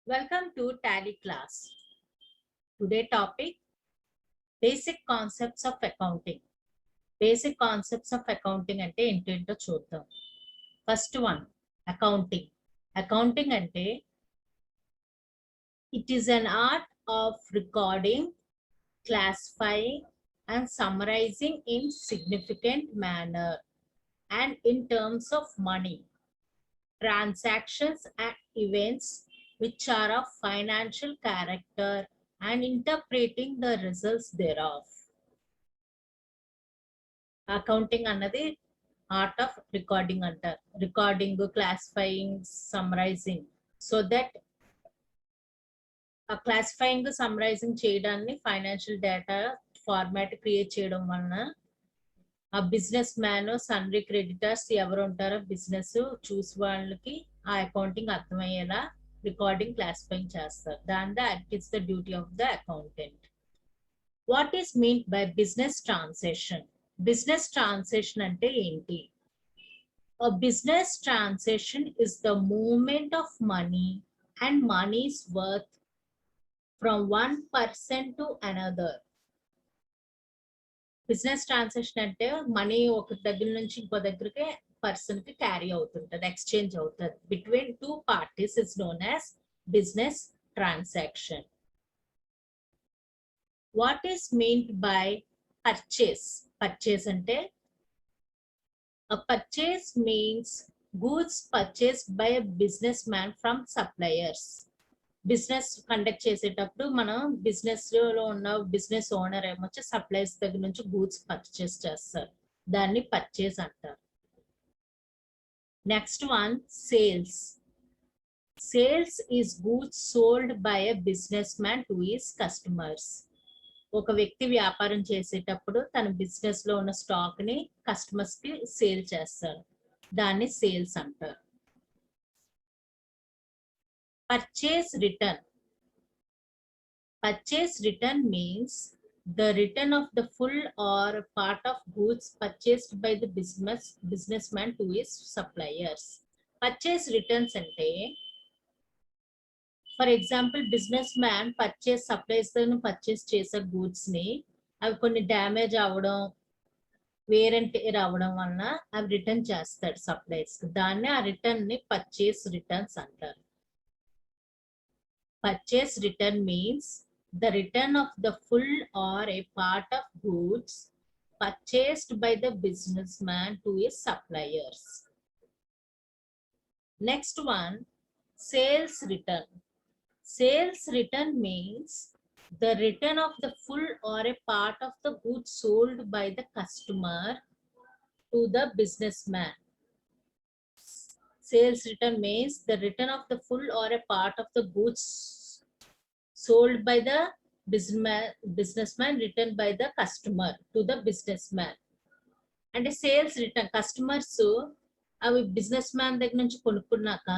Welcome to Tally class. Today topic basic concepts of accounting. Basic concepts of accounting అంటే ఏంటో చూద్దాం. First one accounting. Accounting అంటే it is an art of recording, classifying and summarizing in significant manner and in terms of money, transactions and events which are of financial character and interpreting the results thereof. Accounting అన్నది art of recording అంటారు. Recording, classifying, summarising. So that ఆ classifying, summarising చేయడాన్ని financial data format create చేయడం వలన ఆ business man, సన్రీ creditors ఎవరు ఉంటారో business చూసి వాళ్ళకి ఆ అకౌంటింగ్ అర్థమయ్యేలా రికార్డింగ్, క్లాసిఫైయింగ్ చేస్తారు. That is the duty of the accountant. What is mean by business transaction? Business transaction అంటే ఏంటి? A business transaction is the movement of money and money's worth from one person to another. Business transaction అంటే money ఒక దగ్గర నుంచి ఇంకో దగ్గరికి person కి carry అవుతుంటది, exchange అవుతుంది between two parties. Is known as business transaction. What is meant by purchase? Purchase అంటే a purchase means goods purchased by a businessman from suppliers. Business conduct చేసేటప్పుడు మనం బిజినెస్ లో ఉన్న బిజినెస్ ఓనర్ ఏమొచ్చి సప్లైర్స్ దగ్గర నుంచి goods purchase చేస్తారు. దాన్ని purchase అంటారు. Next one sales. Sales is goods sold by a business man to his customers. ఒక వ్యక్తి వ్యాపారం చేసేటప్పుడు తన బిజినెస్ లో ఉన్న స్టాక్ ని కస్టమర్స్ కి సేల్ చేస్తారు. దాన్ని సేల్స్ అంటారు. Purchase return. Purchase return means the return of the full or part of goods purchased by the businessman to his suppliers. Purchase returns అంటే for example business man purchase supplies purchase చేసే goods ని అవి కొన్ని damage అవ్వడం, wear and tear అవ్వడం వలన అవి return చేస్తాడు సప్లైస్. దాన్ని ఆ రిటర్న్ ని పర్చేస్ రిటర్న్స్ అంటారు. Purchase return means the return of the full or a part of goods purchased by the businessman to his suppliers. Next one, sales return. Sales return means the return of the full or a part of the goods sold by the customer to the businessman. Sales return means the return of the full or a part of the goods sold by the businessman returned by the customer to the businessman. And a sales return, customers అవి business man దగ్గర నుంచి కొనుక్కున్నాక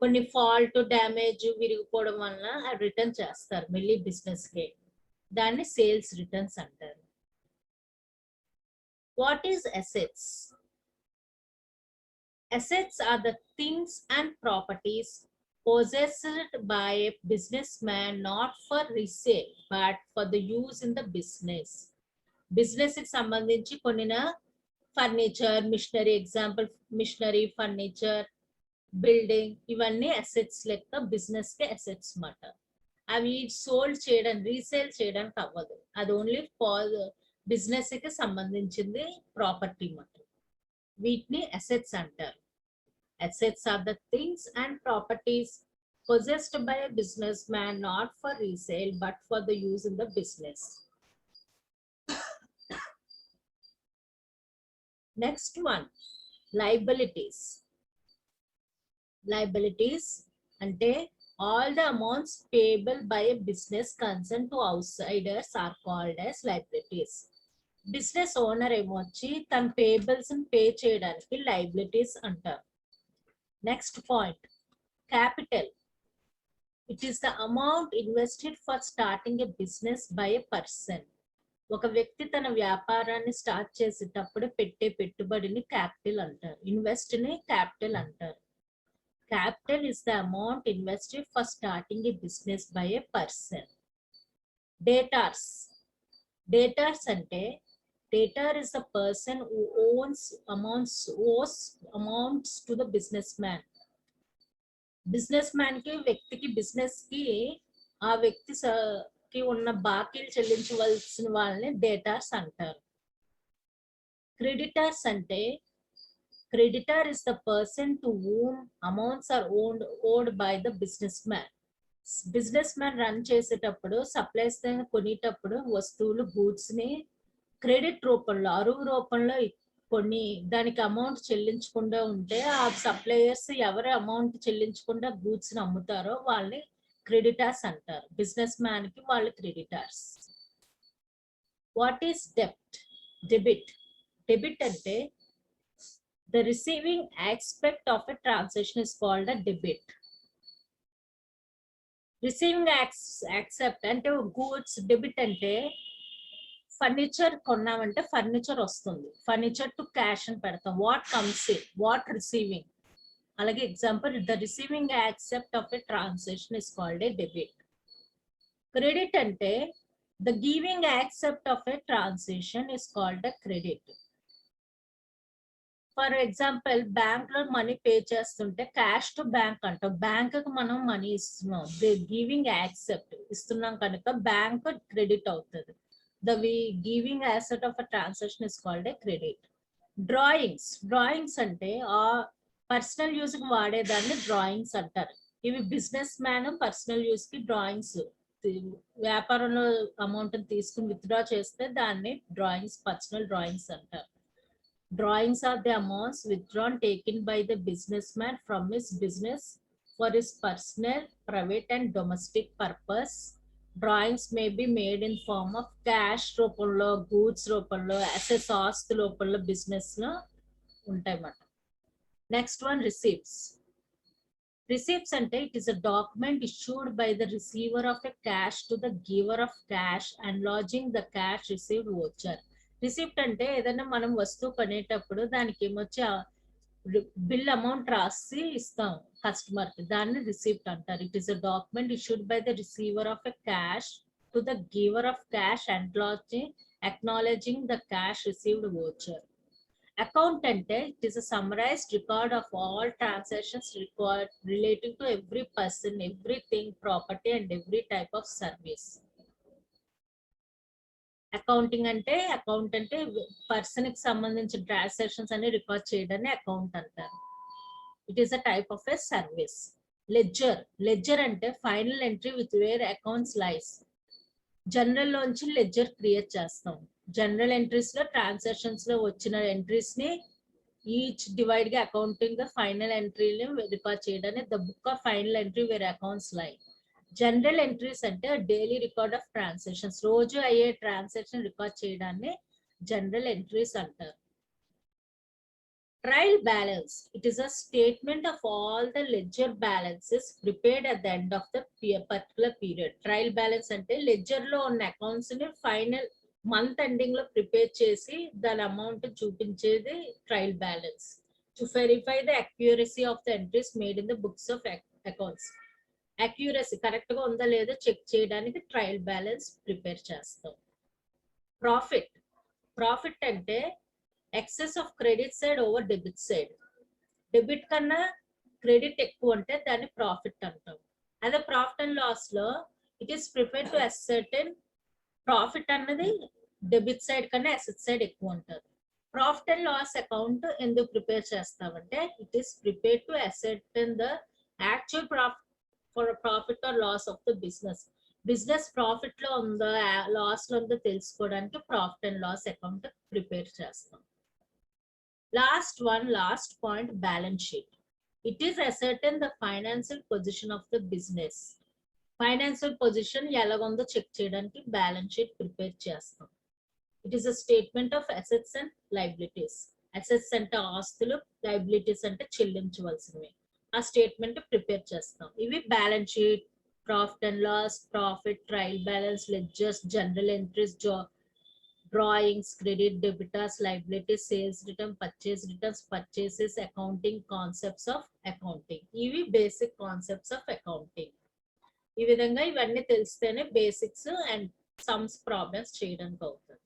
కొన్ని fault, damage, విరిగిపోవడం వలన అవి return చేస్తారు మళ్ళీ business కి. దాన్ని సేల్స్ రిటర్న్స్ అంటారు. What is assets? Assets are the things and properties possessed by a businessman not for resale but for the use in the business. Business కి సంబంధించి కొనిన furniture, machinery, example machinery, furniture, building, ఇవన్నీ assets లెక్క business కి assets మాట. అవి sold చేయడం, resale చేయడానికి అవ్వదు. అది ఓన్లీ బిజినెస్ కి సంబంధించింది ప్రాపర్టీ మాట. వీటిని అసెట్స్ అంటారు. Assets are the things and properties possessed by a businessman not for resale but for the use in the business. Next one, liabilities. Liabilities ante all the amounts payable by a business concerned to outsiders are called as liabilities. Business owner ఏమొచ్చి తన payables pay చేయడానికి liabilities అంటారు. Next point, capital. It is the amount invested for starting a business by a person. ఒక వ్యక్తి తన వ్యాపారాన్ని start చేసేటప్పుడు పెట్టే పెట్టుబడిని క్యాపిటల్ అంటారు. ఇన్వెస్ట్ ని క్యాపిటల్ అంటారు. Capital is the amount invested for starting a business by a person. Debtors. Debtors ante debtor is the person who owes amounts to the businessman. Business man కి వ్యక్తికి business కి ఆ వ్యక్తి కి ఉన్న బాకీలు చెల్లించవలసిన వాళ్ళని డేటార్స్ అంటారు. క్రెడిటర్స్ అంటే creditor is the person to whom amounts are owed by the businessman. Businessman run చేసేటప్పుడు సప్లైస్ కొనేటప్పుడు వస్తువులు గూడ్స్ ని క్రెడిట్ రూపంలో అరువు రూపంలో కొన్ని దానికి అమౌంట్ చెల్లించకుండా ఉంటే ఆ సప్లయర్స్ ఎవరు అమౌంట్ చెల్లించకుండా గూడ్స్ ని అమ్ముతారో వాళ్ళని క్రెడిటర్స్ అంటారు. బిజినెస్ మ్యాన్ కి వాళ్ళు క్రెడిటర్స్. వాట్ ఈస్ డెబ్ట్? డెబిట్. డెబిట్ అంటే the receiving aspect of a transaction is called a debit. Receiving aspect అంటే గూడ్స్. డెబిట్ అంటే ఫర్నిచర్ కొన్నామంటే ఫర్నిచర్ వస్తుంది, ఫర్నిచర్ టు క్యాష్ అని పెడతాం. What comes in, what receiving. అలాగే example, the receiving aspect of a transaction is called a debit. Credit అంటే the giving aspect of a transaction is called a credit. For example, bank లో money pay చేస్తుంటే cash to bank అంటాం. Bank కి మనం money ఇస్తున్నాం, giving accept ఇస్తున్నాం కనుక bank credit అవుతుంది. The giving asset of a transaction is called a credit. Drawings. Drawings అంటే ఆ పర్సనల్ యూజ్ కి వాడేదాన్ని డ్రాయింగ్స్ అంటారు. ఇవి బిజినెస్ మ్యాన్ పర్సనల్ యూజ్ కి డ్రాయింగ్స్ వ్యాపారంలో అమౌంట్ తీసుకుని విత్డ్రా చేస్తే దాన్ని డ్రాయింగ్స్, పర్సనల్ డ్రాయింగ్స్ అంటారు. Drawings are the amounts withdrawn taken by the businessman from his business for his personal, private and domestic purpose. Drawings may be made in form of cash రూపంలో, goods రూపంలో, assets ఆస్తి రూపంలో business లో ఉంటాయన్నమాట. Next one, receipts. Receipts అంటే it is a document issued by the receiver of a cash to the giver of cash and lodging the cash received voucher. Receipt అంటే ఏదైనా మనం వస్తువు కొనేటప్పుడు దానికి ఏమొచ్చి బిల్ అమౌంట్ రాసి ఇస్తాం కస్టమర్ కి, దాన్ని రిసిప్ట్ అంటారు. It is a document issued by the receiver of a cash to the giver of cash and acknowledging the cash received voucher. Account అంటే it is a summarized record of all transactions required relating to every person, everything, property and every type of service. Accounting అంటే person కి సంబంధించిన transactions అన్ని record చేయడాన్ని account అంటారు. It is a type of a service. Ledger. Ledger అంటే final entry with where accounts lies. Journal లోంచి ledger create చేస్తాం. Journal entries లో ట్రాన్సాక్షన్స్ లో వచ్చిన ఎంట్రీస్ ని ఈచ్ డివైడ్ గా అకౌంటింగ్ ఫైనల్ ఎంట్రీని రికార్డ్ చేయడాన్ని the book of final entry where accounts lie. Journal entries అంటే డైలీ రికార్డ్ ఆఫ్ ట్రాన్సాక్షన్స్, రోజు అయ్యే ట్రాన్సాక్షన్ రికార్డ్ చేయడాన్ని జనరల్ ఎంట్రీస్ అంటారు. Trial balance. It is a statement of all the ledger balances prepared at the end of the particular period. Trial balance అంటే ledger లో ఉన్న accounts ని final month ending లో prepare చేసి దాని amount చూపించేది trial balance. To verify the accuracy of the entries made in the books of accounts. Accuracy correct గా ఉందా లేదా చెక్ చేయడానికి ట్రయల్ బ్యాలెన్స్ ప్రిపేర్ చేస్తాం. ప్రాఫిట్. ప్రాఫిట్ అంటే excess of credit side over debit side. Debit కన్నా credit ఎక్కువ ఉంటే దాన్ని ప్రాఫిట్ అంటాం. అదే ప్రాఫిట్ అండ్ లాస్ లో it is prepare to ascertain. Profit అన్నది డెబిట్ సైడ్ కన్నా అసెట్ సైడ్ ఎక్కువ ఉంటుంది. ప్రాఫిట్ అండ్ లాస్ అకౌంట్ ఎందుకు ప్రిపేర్ చేస్తామంటే it is prepare to ascertain the actual for profit or loss of the business. Business profit లో ఉందో loss లో ఉందో తెలుసుకోవడానికి profit and loss account prepare చేస్తాం. Last point, balance sheet. It is ascertain the financial position of the business. Financial position ఎలాగుందో check చేయడానికి balance sheet prepare చేస్తాం. It is a statement of assets and liabilities. Assets అంటే ఆస్తులు, liabilities అంటే చెల్లించవలసినవి. ఆ statement prepare చేస్తాం. ఇవి balance sheet, profit and loss, profit, trial balance, ledgers, general entries, drawings, credit, debtors, liabilities, sales return, purchase returns, purchases, accounting concepts of accounting. ఇవి basic concepts of accounting. ఈ విధంగా ఇవన్నీ తెలిస్తేనే basics and sums problems చేయడానికి అవుతుంది.